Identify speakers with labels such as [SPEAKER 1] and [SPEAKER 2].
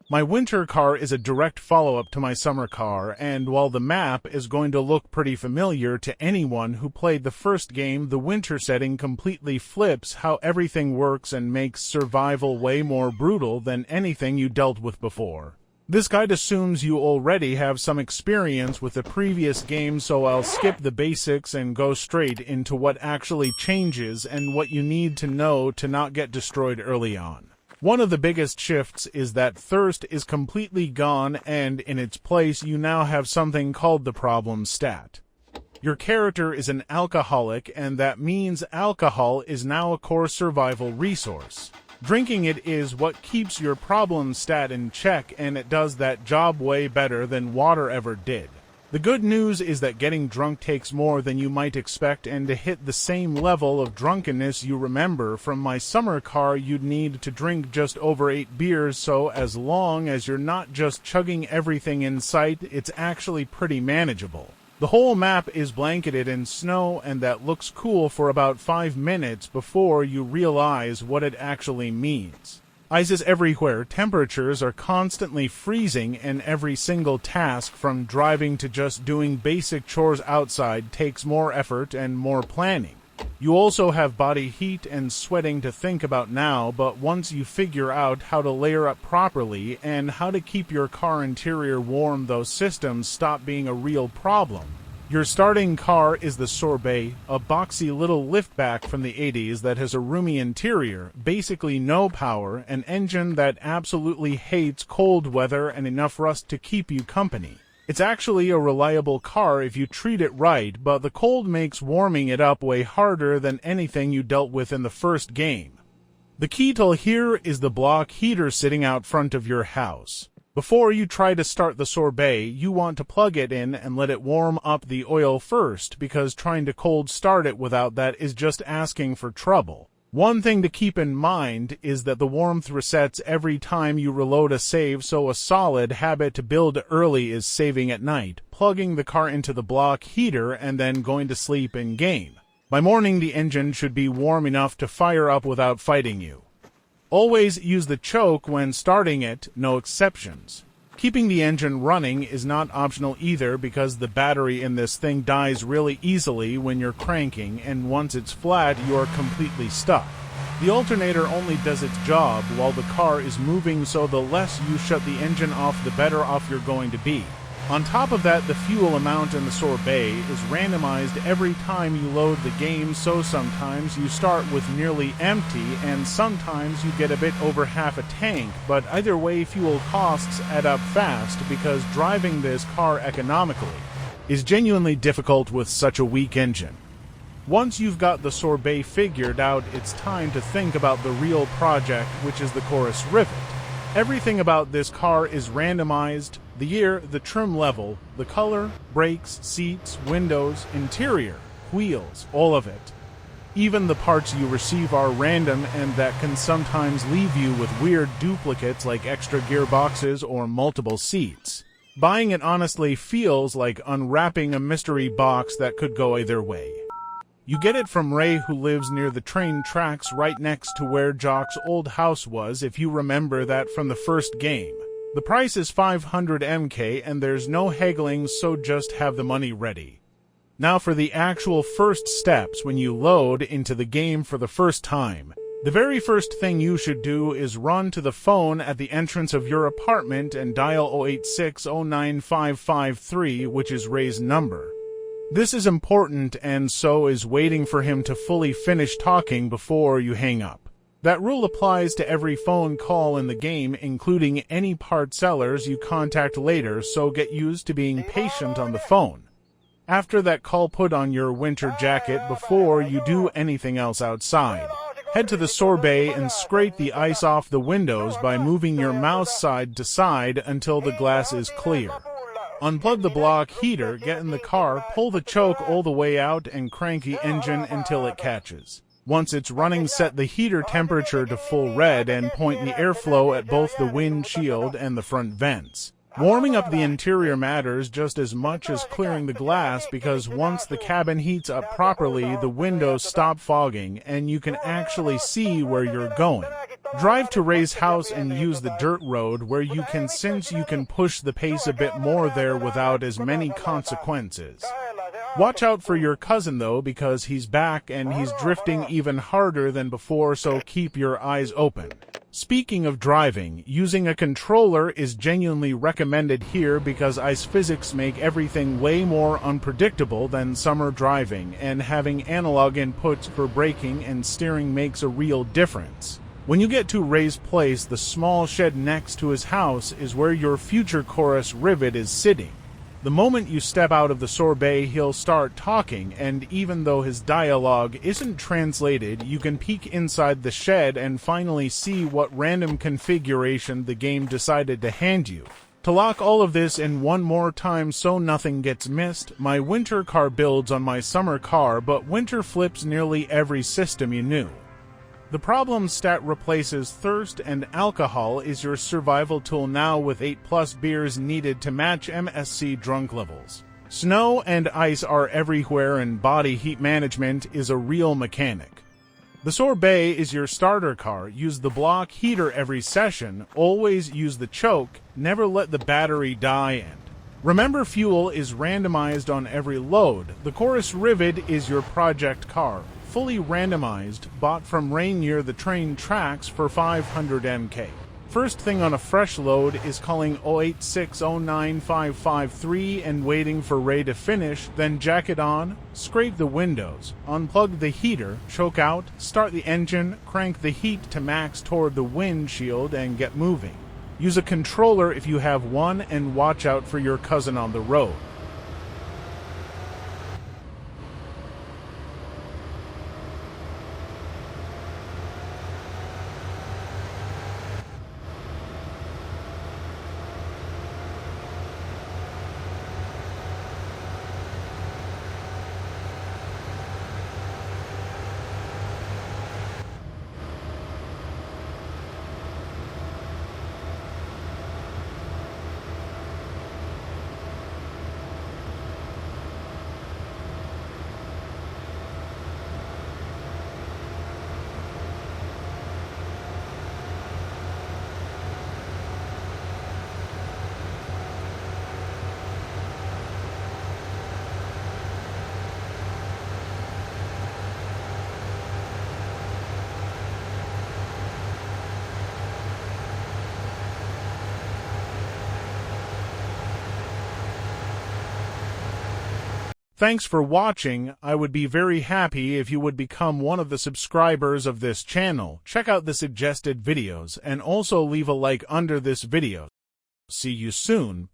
[SPEAKER 1] My winter car is a direct follow-up to my summer car, and while the map is going to look pretty familiar to anyone who played the first game, the winter setting completely flips how everything works and makes survival way more brutal than anything you dealt with before. This guide assumes you already have some experience with the previous game, so I'll skip the basics and go straight into what actually changes and what you need to know to not get destroyed early on. One of the biggest shifts is that thirst is completely gone, and in its place you now have something called the problem stat. Your character is an alcoholic, and that means alcohol is now a core survival resource. Drinking it is what keeps your problem stat in check, and it does that job way better than water ever did. The good news is that getting drunk takes more than you might expect, and to hit the same level of drunkenness you remember from my summer car, you'd need to drink just over 8 beers, so as long as you're not just chugging everything in sight, it's actually pretty manageable. The whole map is blanketed in snow, and that looks cool for about 5 minutes before you realize what it actually means. Ice is everywhere, temperatures are constantly freezing, and every single task, from driving to just doing basic chores outside, takes more effort and more planning. You also have body heat and sweating to think about now, but once you figure out how to layer up properly and how to keep your car interior warm, those systems stop being a real problem. Your starting car is the Sorbet, a boxy little liftback from the 80s that has a roomy interior, basically no power, an engine that absolutely hates cold weather, and enough rust to keep you company. It's actually a reliable car if you treat it right, but the cold makes warming it up way harder than anything you dealt with in the first game. The key tool here is the block heater sitting out front of your house. Before you try to start the Sorbet, you want to plug it in and let it warm up the oil first, because trying to cold start it without that is just asking for trouble. One thing to keep in mind is that the warmth resets every time you reload a save, so a solid habit to build early is saving at night, plugging the car into the block heater, and then going to sleep in game. By morning, the engine should be warm enough to fire up without fighting you. Always use the choke when starting it, no exceptions. Keeping the engine running is not optional either, because the battery in this thing dies really easily when you're cranking, and once it's flat, you are completely stuck. The alternator only does its job while the car is moving, so the less you shut the engine off, the better off you're going to be. On top of that, the fuel amount in the Sorbet is randomized every time you load the game, so sometimes you start with nearly empty, and sometimes you get a bit over half a tank, but either way, fuel costs add up fast, because driving this car economically is genuinely difficult with such a weak engine. Once you've got the Sorbet figured out, it's time to think about the real project, which is the chorus rivet. Everything about this car is randomized: the year, the trim level, the color, brakes, seats, windows, interior, wheels, all of it. Even the parts you receive are random, and that can sometimes leave you with weird duplicates like extra gearboxes or multiple seats. Buying it honestly feels like unwrapping a mystery box that could go either way. You get it from Ray, who lives near the train tracks right next to where Jock's old house was, if you remember that from the first game. The price is 500 MK, and there's no haggling, so just have the money ready. Now for the actual first steps when you load into the game for the first time. The very first thing you should do is run to the phone at the entrance of your apartment and dial 086095553, which is Ray's number. This is important, and so is waiting for him to fully finish talking before you hang up. That rule applies to every phone call in the game, including any part sellers you contact later, so get used to being patient on the phone. After that call, put on your winter jacket before you do anything else outside. Head to the Sorbet and scrape the ice off the windows by moving your mouse side to side until the glass is clear. Unplug the block heater, get in the car, pull the choke all the way out, and crank the engine until it catches. Once it's running, set the heater temperature to full red and point the airflow at both the windshield and the front vents. Warming up the interior matters just as much as clearing the glass, because once the cabin heats up properly, the windows stop fogging and you can actually see where you're going. Drive to Ray's house and use the dirt road where you can, since you can push the pace a bit more there without as many consequences. Watch out for your cousin though, because he's back and he's drifting even harder than before, so keep your eyes open. Speaking of driving, using a controller is genuinely recommended here because ice physics make everything way more unpredictable than summer driving, and having analog inputs for braking and steering makes a real difference. When you get to Ray's place, the small shed next to his house is where your future chorus Rivet is sitting. The moment you step out of the sorbet, he'll start talking, and even though his dialogue isn't translated, you can peek inside the shed and finally see what random configuration the game decided to hand you. To lock all of this in one more time so nothing gets missed, my winter car builds on my summer car, but winter flips nearly every system you knew. The problem stat replaces thirst, and alcohol is your survival tool now with 8+ beers needed to match MSC drunk levels. Snow and ice are everywhere, and body heat management is a real mechanic. The sorbet is your starter car. Use the block heater every session, always use the choke, never let the battery die, and remember fuel is randomized on every load. The chorus Rivet is your project car. Fully randomized, bought from Ray near the train tracks for 500 MK. First thing on a fresh load is calling 086095553 and waiting for Ray to finish, then jack it on, scrape the windows, unplug the heater, choke out, start the engine, crank the heat to max toward the windshield, and get moving. Use a controller if you have one, and watch out for your cousin on the road. Thanks for watching. I would be very happy if you would become one of the subscribers of this channel. Check out the suggested videos and also leave a like under this video. See you soon.